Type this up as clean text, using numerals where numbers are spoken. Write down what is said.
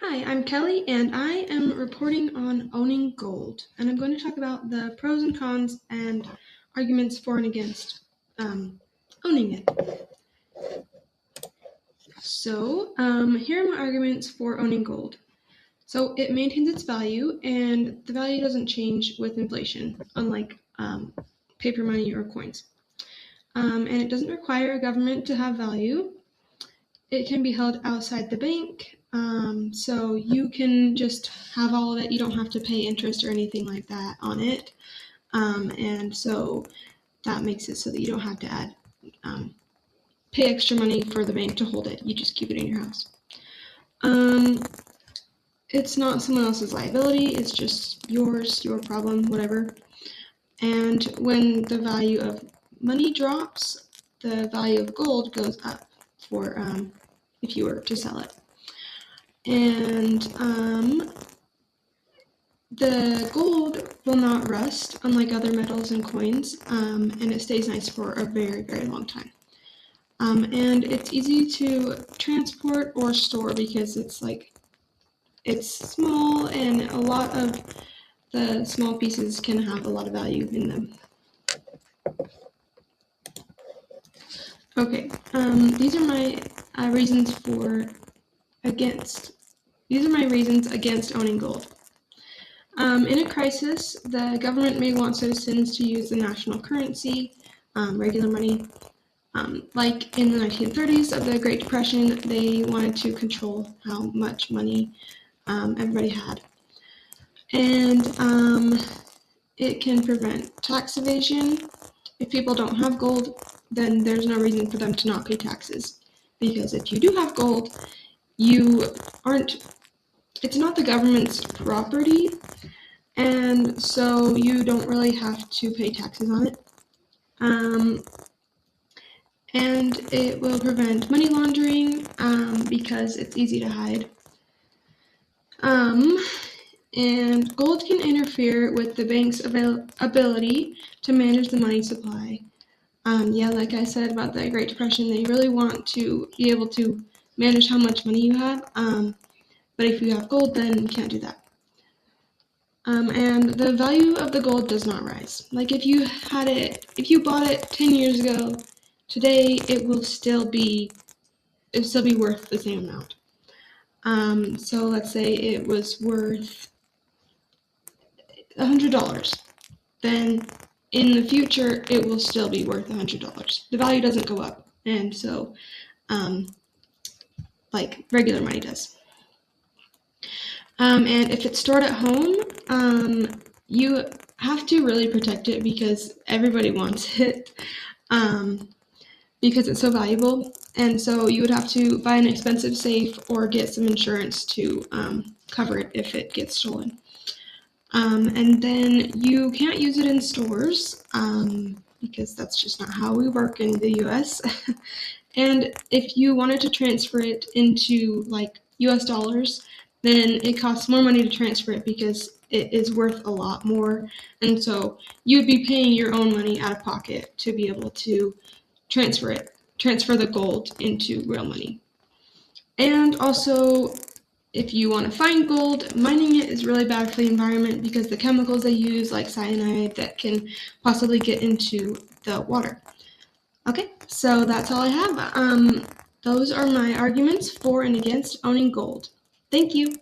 Hi, I'm Kelly, and I am reporting on owning gold. And I'm going to talk about the pros and cons and arguments for and against owning it. Here are my arguments for owning gold. So, it maintains its value, and the value doesn't change with inflation, unlike paper money or coins. And it doesn't require a government to have value. It can be held outside the bank, so you can just have all of it. You don't have to pay interest or anything like that on it, and so that makes it so that you don't have to pay extra money for the bank to hold it. You just keep it in your house. It's not someone else's liability. It's just yours, your problem, whatever. And when the value of money drops, the value of gold goes up for if you were to sell it. And the gold will not rust, unlike other metals and coins, and it stays nice for a very, very long time. And it's easy to transport or store because it's small, and a lot of the small pieces can have a lot of value in them. Okay, these are my reasons against. These are my reasons against owning gold. In a crisis, the government may want citizens to use the national currency, regular money. Like in the 1930s of the Great Depression, they wanted to control how much money everybody had. And it can prevent tax evasion. If people don't have gold, then there's no reason for them to not pay taxes. Because if you do have gold, it's not the government's property, and so you don't really have to pay taxes on it. And it will prevent money laundering because it's easy to hide. And gold can interfere with the bank's ability to manage the money supply. Like I said about the Great Depression, they really want to be able to manage how much money you have. But if you have gold, then you can't do that. And the value of the gold does not rise. Like if you bought it 10 years ago, today it will still be worth the same amount. So let's say it was worth $100. Then in the future, it will still be worth $100. The value doesn't go up, and so like regular money does. And if it's stored at home, you have to really protect it because everybody wants it, because it's so valuable. And so you would have to buy an expensive safe or get some insurance to cover it if it gets stolen. And then you can't use it in stores because that's just not how we work in the US. And if you wanted to transfer it into like US dollars, then it costs more money to transfer it because it is worth a lot more. And so you'd be paying your own money out of pocket to be able to transfer the gold into real money. And also, if you want to find gold, mining it is really bad for the environment because the chemicals they use, like cyanide, that can possibly get into the water. Okay, so that's all I have. Those are my arguments for and against owning gold. Thank you.